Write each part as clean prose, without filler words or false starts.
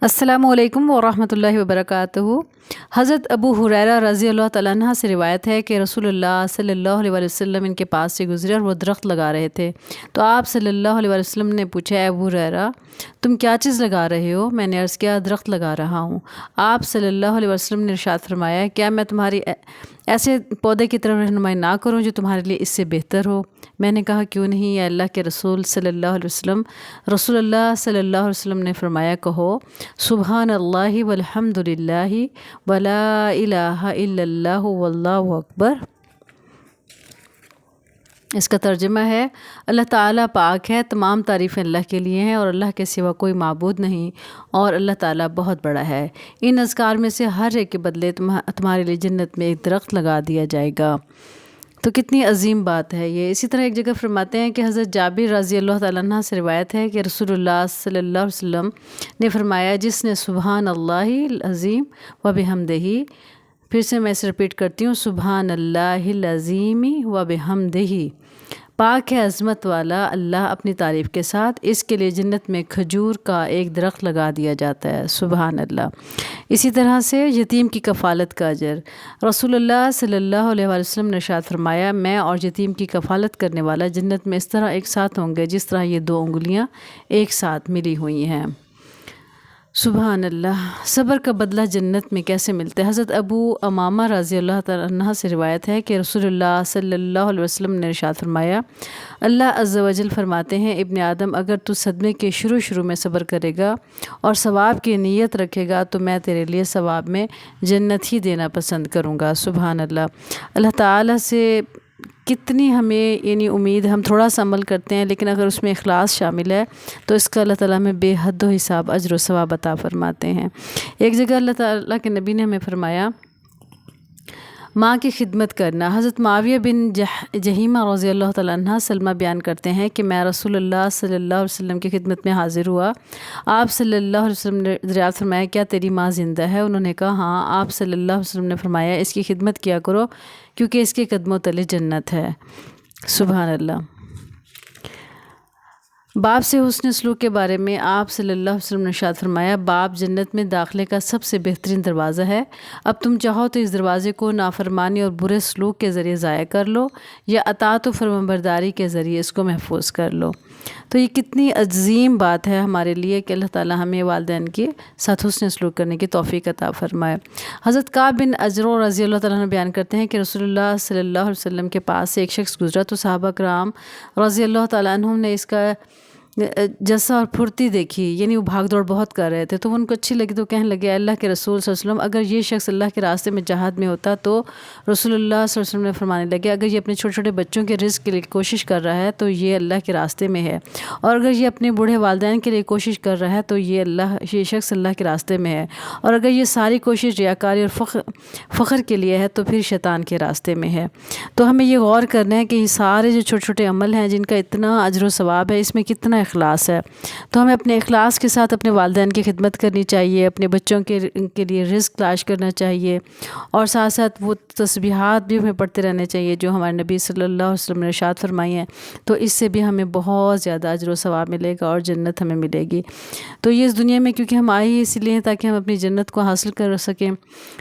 السلام علیکم ورحمۃ اللہ وبرکاتہ۔ حضرت ابو ہریرہ رضی اللہ تعالیٰ عنہ سے روایت ہے کہ رسول اللہ صلی اللہ علیہ وسلم ان کے پاس سے گزرے اور وہ درخت لگا رہے تھے، تو آپ صلی اللہ علیہ وسلم نے پوچھا، اے ابو ہریرہ تم کیا چیز لگا رہے ہو؟ میں نے عرض کیا، درخت لگا رہا ہوں۔ آپ صلی اللہ علیہ وسلم نے ارشاد فرمایا، کیا میں تمہاری ایسے پودے کی طرف رہنمائی نہ کروں جو تمہارے لیے اس سے بہتر ہو؟ میں نے کہا، کیوں نہیں یا اللہ کے رسول صلی اللہ علیہ وسلم؟ رسول اللہ صلی اللہ علیہ وسلم نے فرمایا، کہو سبحان اللہ والحمد للہ ولا الہ الا اللہ واللہ اکبر۔ اس کا ترجمہ ہے، اللہ تعالیٰ پاک ہے، تمام تعریفیں اللہ کے لیے ہیں اور اللہ کے سوا کوئی معبود نہیں، اور اللہ تعالیٰ بہت بڑا ہے۔ ان اذکار میں سے ہر ایک کے بدلے تمہارے لیے جنت میں ایک درخت لگا دیا جائے گا۔ تو کتنی عظیم بات ہے یہ۔ اسی طرح ایک جگہ فرماتے ہیں کہ حضرت جابر رضی اللہ تعالیٰ عنہ سے روایت ہے کہ رسول اللہ صلی اللہ علیہ وسلم نے فرمایا، جس نے سبحان اللہ العظیم و بحمدہ، پھر سے میں اسے رپیٹ کرتی ہوں، سبحان اللہ العظیم و بحمدہ، پاک ہے عظمت والا اللہ اپنی تعریف کے ساتھ، اس کے لیے جنت میں کھجور کا ایک درخت لگا دیا جاتا ہے۔ سبحان اللہ۔ اسی طرح سے یتیم کی کفالت کا اجر، رسول اللہ صلی اللہ علیہ وسلم نے ارشاد فرمایا، میں اور یتیم کی کفالت کرنے والا جنت میں اس طرح ایک ساتھ ہوں گے جس طرح یہ دو انگلیاں ایک ساتھ ملی ہوئی ہیں۔ سبحان اللہ۔ صبر کا بدلہ جنت میں کیسے ملتا ہے؟ حضرت ابو امامہ رضی اللہ تعالیٰ عنہ سے روایت ہے کہ رسول اللہ صلی اللہ علیہ وسلم نے ارشاد فرمایا، اللہ عز و جل فرماتے ہیں، ابن آدم اگر تو صدمے کے شروع میں صبر کرے گا اور ثواب کی نیت رکھے گا تو میں تیرے لیے ثواب میں جنت ہی دینا پسند کروں گا۔ سبحان اللہ۔ اللہ تعالیٰ سے کتنی ہمیں امید، ہم تھوڑا سا عمل کرتے ہیں لیکن اگر اس میں اخلاص شامل ہے تو اس کا اللہ تعالیٰ میں بے حد و حساب اجر و ثواب عطا فرماتے ہیں۔ ایک جگہ اللہ تعالیٰ کے نبی نے ہمیں فرمایا، ماں کی خدمت کرنا۔ حضرت معاویہ بن جہیمہ رضی اللہ تعالیٰ عنہ سلمہ بیان کرتے ہیں کہ میں رسول اللہ صلی اللہ علیہ وسلم کی خدمت میں حاضر ہوا۔ آپ صلی اللہ علیہ وسلم نے دریافت فرمایا، کیا تیری ماں زندہ ہے؟ انہوں نے کہا، ہاں۔ آپ صلی اللہ علیہ وسلم نے فرمایا، اس کی خدمت کیا کرو کیونکہ اس کے قدموں تلے جنت ہے۔ سبحان اللہ۔ باپ سے حسن سلوک کے بارے میں آپ صلی اللہ علیہ وسلم نے ارشاد فرمایا، باپ جنت میں داخلے کا سب سے بہترین دروازہ ہے۔ اب تم چاہو تو اس دروازے کو نافرمانی اور برے سلوک کے ذریعے ضائع کر لو یا اطاعت و فرمانبرداری کے ذریعے اس کو محفوظ کر لو۔ تو یہ کتنی عظیم بات ہے ہمارے لیے کہ اللہ تعالیٰ ہمیں والدین کے ساتھ حسن سلوک کرنے کی توفیق عطا فرمائے۔ حضرت کعب بن عجرہ رضی اللہ تعالیٰ عنہ بیان کرتے ہیں کہ رسول اللہ صلی اللہ علیہ وسلم کے پاس سے ایک شخص گزرا تو صحابہ کرام رضی اللہ تعالیٰ عنہ نے اس کا جسا اور پھرتی دیکھی، یعنی وہ بھاگ دوڑ بہت کر رہے تھے، تو ان کو اچھی لگی تو کہنے لگے، اللہ کے رسول صلی اللہ علیہ وسلم اگر یہ شخص اللہ کے راستے میں جہاد میں ہوتا تو رسول اللہ صلی اللہ علیہ وسلم نے فرمانے لگے، اگر یہ اپنے چھوٹے چھوٹے بچوں کے رزق کے لیے کوشش کر رہا ہے تو یہ اللہ کے راستے میں ہے، اور اگر یہ اپنے بوڑھے والدین کے لیے کوشش کر رہا ہے تو یہ شخص اللہ کے راستے میں ہے، اور اگر یہ ساری کوشش ریاکاری اور فخر کے لیے ہے تو پھر شیطان کے راستے میں ہے۔ تو ہمیں یہ غور کرنا ہے کہ یہ سارے جو چھوٹے چھوٹے عمل ہیں جن کا اتنا اجر و ثواب ہے، اس میں کتنا اخلاص ہے۔ تو ہمیں اپنے اخلاص کے ساتھ اپنے والدین کی خدمت کرنی چاہیے، اپنے بچوں کے لیے رزق تلاش کرنا چاہیے، اور ساتھ ساتھ وہ تسبیحات بھی ہمیں پڑھتے رہنے چاہیے جو ہمارے نبی صلی اللہ علیہ وسلم نے ارشاد فرمائی ہیں، تو اس سے بھی ہمیں بہت زیادہ اجر و ثواب ملے گا اور جنت ہمیں ملے گی۔ تو یہ اس دنیا میں کیونکہ ہم آئے ہی اسی لیے ہیں تاکہ ہم اپنی جنت کو حاصل کر سکیں،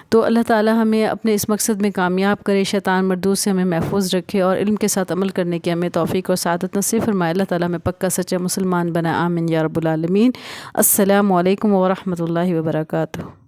تو اللہ تعالیٰ ہمیں اپنے اس مقصد میں کامیاب کرے، شیطان مردود سے ہمیں محفوظ رکھے اور علم کے ساتھ عمل کرنے کی ہمیں توفیق اور سعادت نصیب فرمائے۔ اللہ تعالیٰ ہمیں پکا سچا مسلمان بنا، آمین یا رب العالمین۔ السلام علیکم ورحمۃ اللہ وبرکاتہ۔